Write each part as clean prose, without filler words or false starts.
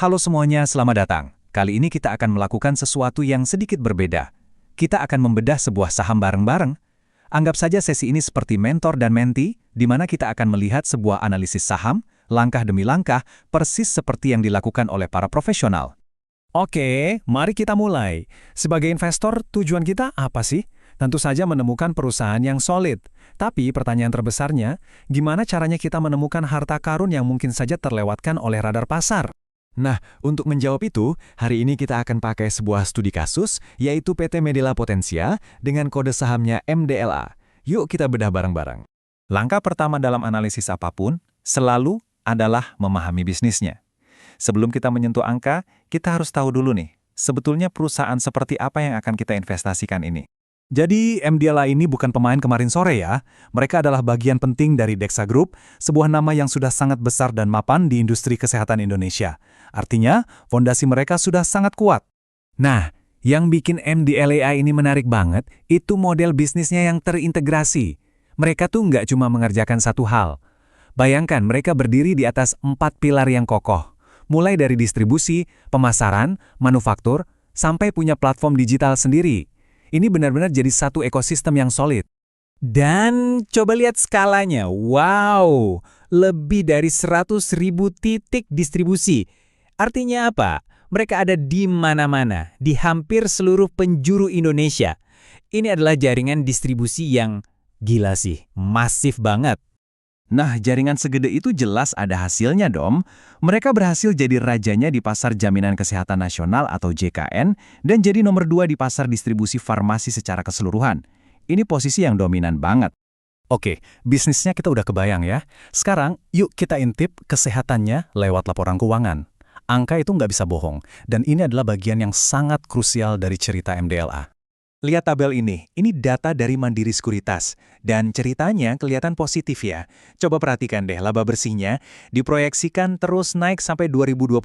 Halo semuanya, selamat datang. Kali ini kita akan melakukan sesuatu yang sedikit berbeda. Kita akan membedah sebuah saham bareng-bareng. Anggap saja sesi ini seperti mentor dan mentee, di mana kita akan melihat sebuah analisis saham, langkah demi langkah, persis seperti yang dilakukan oleh para profesional. Oke, mari kita mulai. Sebagai investor, tujuan kita apa sih? Tentu saja menemukan perusahaan yang solid. Tapi pertanyaan terbesarnya, gimana caranya kita menemukan harta karun yang mungkin saja terlewatkan oleh radar pasar? Nah, untuk menjawab itu, hari ini kita akan pakai sebuah studi kasus, yaitu PT Medela Potensia dengan kode sahamnya MDLA. Yuk kita bedah bareng-bareng. Langkah pertama dalam analisis apapun, selalu adalah memahami bisnisnya. Sebelum kita menyentuh angka, kita harus tahu dulu nih, sebetulnya perusahaan seperti apa yang akan kita investasikan ini. Jadi MDLA ini bukan pemain kemarin sore ya. Mereka adalah bagian penting dari Dexa Group, sebuah nama yang sudah sangat besar dan mapan di industri kesehatan Indonesia. Artinya, fondasi mereka sudah sangat kuat. Nah, yang bikin MDLA ini menarik banget, itu model bisnisnya yang terintegrasi. Mereka tuh nggak cuma mengerjakan satu hal. Bayangkan mereka berdiri di atas 4 pilar yang kokoh. Mulai dari distribusi, pemasaran, manufaktur, sampai punya platform digital sendiri. Ini benar-benar jadi satu ekosistem yang solid. Dan coba lihat skalanya. Wow, lebih dari 100.000 titik distribusi. Artinya apa? Mereka ada di mana-mana, di hampir seluruh penjuru Indonesia. Ini adalah jaringan distribusi yang gila sih, masif banget. Nah, jaringan segede itu jelas ada hasilnya dong. Mereka berhasil jadi rajanya di pasar jaminan kesehatan nasional atau JKN dan jadi nomor 2 di pasar distribusi farmasi secara keseluruhan. Ini posisi yang dominan banget. Oke, bisnisnya kita udah kebayang ya. Sekarang, yuk kita intip kesehatannya lewat laporan keuangan. Angka itu nggak bisa bohong, dan ini adalah bagian yang sangat krusial dari cerita MDLA. Lihat tabel ini data dari Mandiri Sekuritas. Dan ceritanya kelihatan positif ya. Coba perhatikan deh, laba bersihnya diproyeksikan terus naik sampai 2026.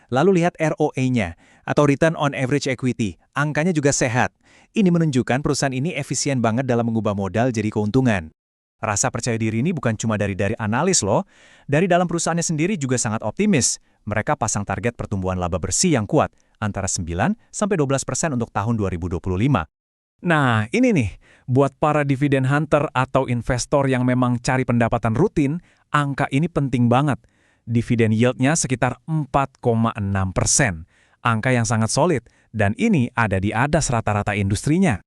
Lalu lihat ROE-nya, atau Return on Average Equity. Angkanya juga sehat. Ini menunjukkan perusahaan ini efisien banget dalam mengubah modal jadi keuntungan. Rasa percaya diri ini bukan cuma dari analis loh. Dari dalam perusahaannya sendiri juga sangat optimis. Mereka pasang target pertumbuhan laba bersih yang kuat, antara 9-12% untuk tahun 2025. Nah, ini nih, buat para dividend hunter atau investor yang memang cari pendapatan rutin, angka ini penting banget. Dividen yield-nya sekitar 4,6%. Angka yang sangat solid, dan ini ada di atas rata-rata industrinya.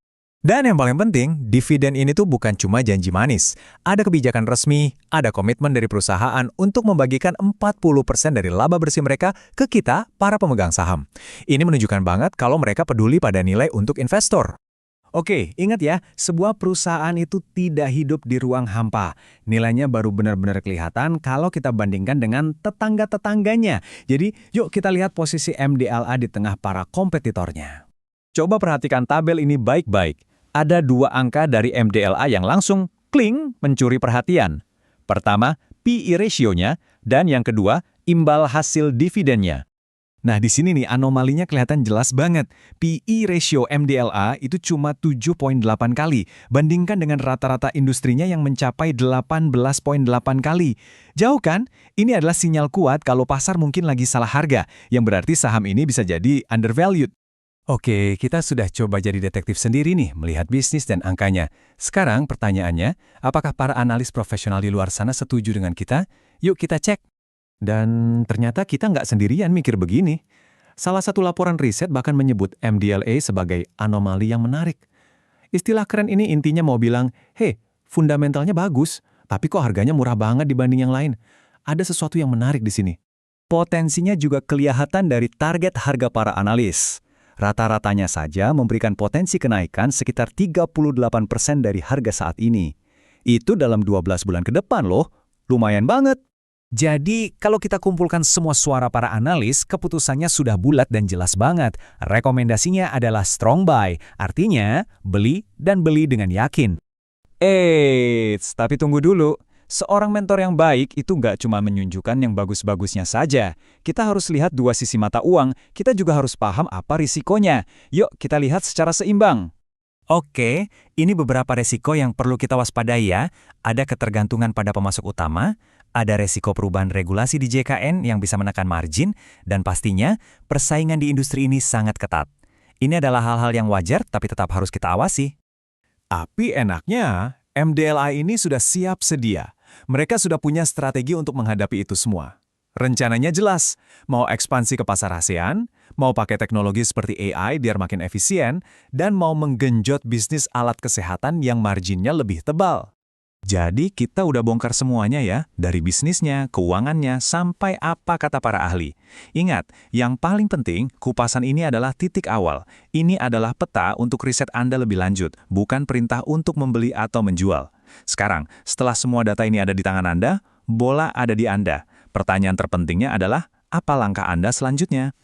Dan yang paling penting, dividen ini tuh bukan cuma janji manis. Ada kebijakan resmi, ada komitmen dari perusahaan untuk membagikan 40% dari laba bersih mereka ke kita, para pemegang saham. Ini menunjukkan banget kalau mereka peduli pada nilai untuk investor. Oke, ingat ya, sebuah perusahaan itu tidak hidup di ruang hampa. Nilainya baru benar-benar kelihatan kalau kita bandingkan dengan tetangga-tetangganya. Jadi, yuk kita lihat posisi MDLA di tengah para kompetitornya. Coba perhatikan tabel ini baik-baik. Ada 2 angka dari MDLA yang langsung kling mencuri perhatian. Pertama, PE ratio-nya, dan yang kedua, imbal hasil dividennya. Nah, di sini nih anomalinya kelihatan jelas banget. PE ratio MDLA itu cuma 7,8 kali, bandingkan dengan rata-rata industrinya yang mencapai 18,8 kali. Jauh kan? Ini adalah sinyal kuat kalau pasar mungkin lagi salah harga, yang berarti saham ini bisa jadi undervalued. Oke, kita sudah coba jadi detektif sendiri nih, melihat bisnis dan angkanya. Sekarang pertanyaannya, apakah para analis profesional di luar sana setuju dengan kita? Yuk kita cek. Dan ternyata kita nggak sendirian mikir begini. Salah satu laporan riset bahkan menyebut MDLA sebagai anomali yang menarik. Istilah keren ini intinya mau bilang, hey, fundamentalnya bagus, tapi kok harganya murah banget dibanding yang lain. Ada sesuatu yang menarik di sini. Potensinya juga kelihatan dari target harga para analis. Rata-ratanya saja memberikan potensi kenaikan sekitar 38% dari harga saat ini. Itu dalam 12 bulan ke depan loh, lumayan banget. Jadi, kalau kita kumpulkan semua suara para analis, keputusannya sudah bulat dan jelas banget. Rekomendasinya adalah strong buy, artinya beli dan beli dengan yakin. Tapi tunggu dulu. Seorang mentor yang baik itu nggak cuma menunjukkan yang bagus-bagusnya saja. Kita harus lihat 2 sisi mata uang, kita juga harus paham apa risikonya. Yuk kita lihat secara seimbang. Oke, ini beberapa resiko yang perlu kita waspadai ya. Ada ketergantungan pada pemasok utama, ada resiko perubahan regulasi di JKN yang bisa menekan margin, dan pastinya persaingan di industri ini sangat ketat. Ini adalah hal-hal yang wajar tapi tetap harus kita awasi. Tapi enaknya, MDLA ini sudah siap sedia. Mereka sudah punya strategi untuk menghadapi itu semua. Rencananya jelas, mau ekspansi ke pasar ASEAN, mau pakai teknologi seperti AI biar makin efisien, dan mau menggenjot bisnis alat kesehatan yang marginnya lebih tebal. Jadi kita udah bongkar semuanya ya, dari bisnisnya, keuangannya, sampai apa kata para ahli. Ingat, yang paling penting, kupasan ini adalah titik awal. Ini adalah peta untuk riset Anda lebih lanjut, bukan perintah untuk membeli atau menjual. Sekarang, setelah semua data ini ada di tangan Anda, bola ada di Anda. Pertanyaan terpentingnya adalah, apa langkah Anda selanjutnya?